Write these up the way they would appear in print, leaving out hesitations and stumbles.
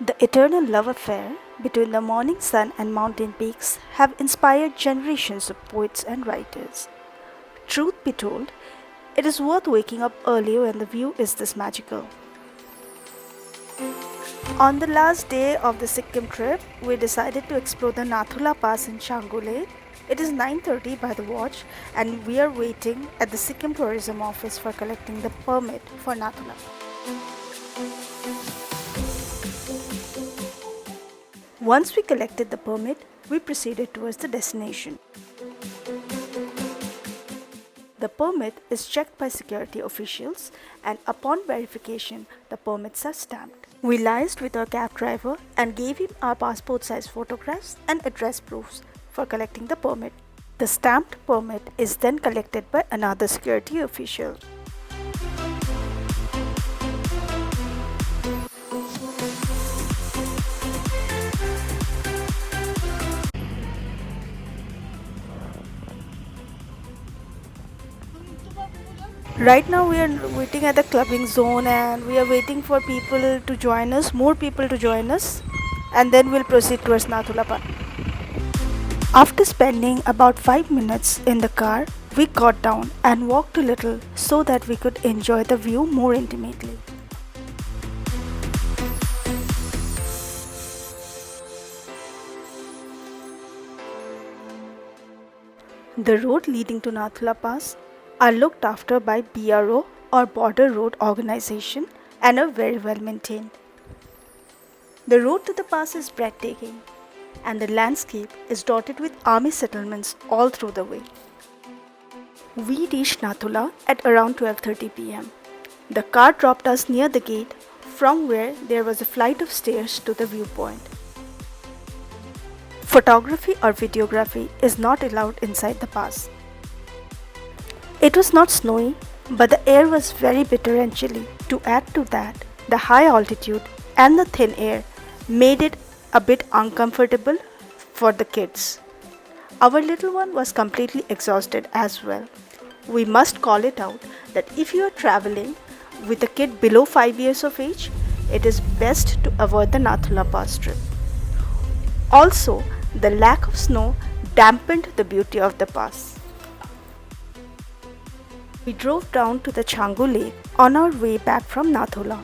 The eternal love affair between the morning sun and mountain peaks have inspired generations of poets and writers. Truth be told, it is worth waking up early when the view is this magical. On the last day of the Sikkim trip, we decided to explore the Nathula Pass in Canggu Lake. It is 9:30 by the watch and we are waiting at the Sikkim Tourism Office for collecting the permit for Nathula. Once we collected the permit, we proceeded towards the destination. The permit is checked by security officials and upon verification, the permits are stamped. We liaised with our cab driver and gave him our passport size photographs and address proofs for collecting the permit. The stamped permit is then collected by another security official. Right now we are waiting at the clubbing zone and we are waiting for people to join us, more people to join us, and then we'll proceed towards Nathula Park. After spending about 5 minutes in the car, we got down and walked a little so that we could enjoy the view more intimately. The road leading to Nathula Pass are looked after by BRO or Border Road Organization and are very well maintained. The road to the pass is breathtaking and the landscape is dotted with army settlements all through the way. We reached Nathula at around 12:30 pm. The car dropped us near the gate from where there was a flight of stairs to the viewpoint. Photography or videography is not allowed inside the pass. It was not snowy, but the air was very bitter and chilly. To add to that, the high altitude and the thin air made it a bit uncomfortable for the kids. Our little one was completely exhausted as well. We must call it out that if you are traveling with a kid below 5 years of age, it is best to avoid the Nathula Pass trip. Also, the lack of snow dampened the beauty of the pass. We drove down to the Canggu Lake on our way back from Nathula.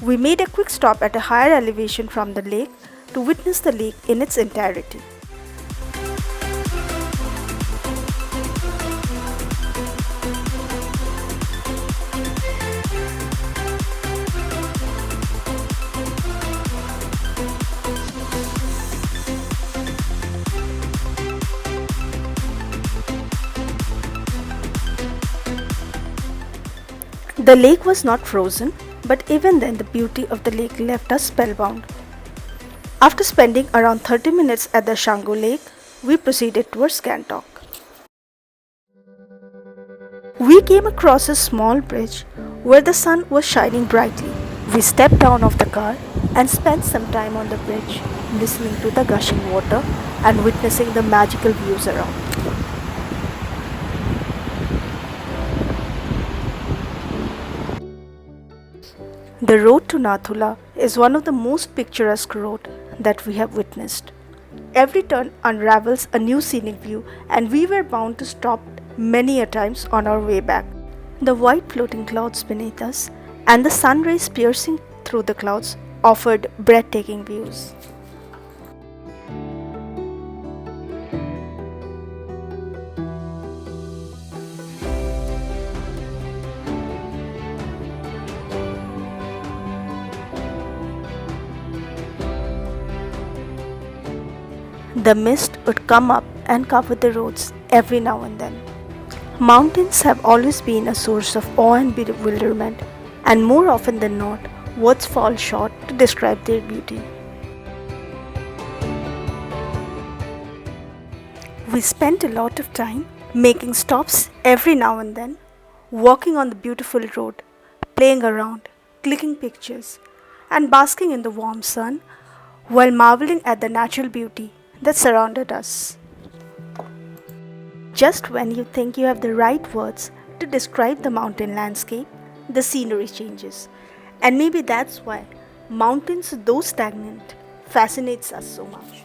We made a quick stop at a higher elevation from the lake to witness the lake in its entirety. The lake was not frozen, but even then the beauty of the lake left us spellbound. After spending around 30 minutes at the Canggu Lake, we proceeded towards Gangtok. We came across a small bridge where the sun was shining brightly. We stepped down of the car and spent some time on the bridge, listening to the gushing water and witnessing the magical views around. The road to Nathula is one of the most picturesque roads that we have witnessed. Every turn unravels a new scenic view and we were bound to stop many a times on our way back. The white floating clouds beneath us and the sun rays piercing through the clouds offered breathtaking views. The mist would come up and cover the roads every now and then. Mountains have always been a source of awe and bewilderment, and more often than not, words fall short to describe their beauty. We spent a lot of time making stops every now and then, walking on the beautiful road, playing around, clicking pictures, and basking in the warm sun while marveling at the natural beauty that surrounded us. Just when you think you have the right words to describe the mountain landscape, the scenery changes. And maybe that's why Mountains, though stagnant, fascinates us so much.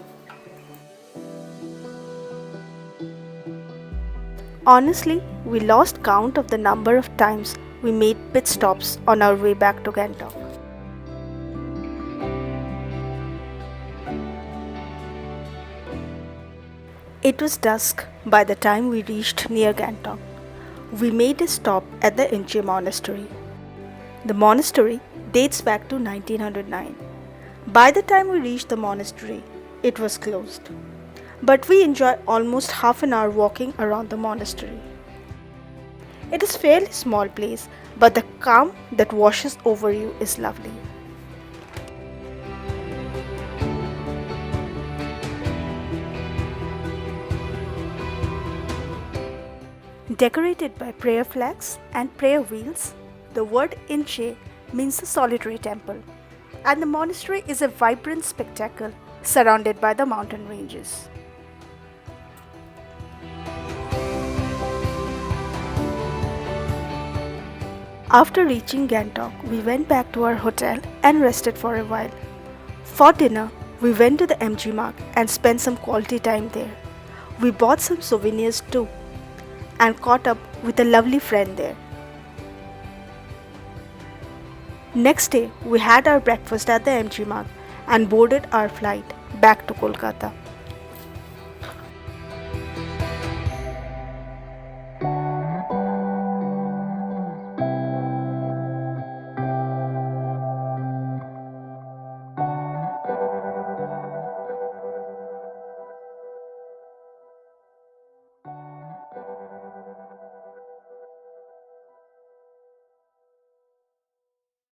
Honestly, we lost count of the number of times we made pit stops on our way back to Gangtok. It was dusk by the time we reached near Gangtok. We made a stop at the Inche Monastery. The monastery dates back to 1909. By the time we reached the monastery, it was closed. But we enjoyed almost half an hour walking around the monastery. It is a fairly small place, but the calm that washes over you is lovely. Decorated by prayer flags and prayer wheels, the word Inche means the solitary temple, and the monastery is a vibrant spectacle surrounded by the mountain ranges. After reaching Gangtok, we went back to our hotel and rested for a while. For dinner, we went to the MG Mark and spent some quality time there. We bought some souvenirs too and caught up with a lovely friend there. Next day, we had our breakfast at the MG Mark and boarded our flight back to Kolkata.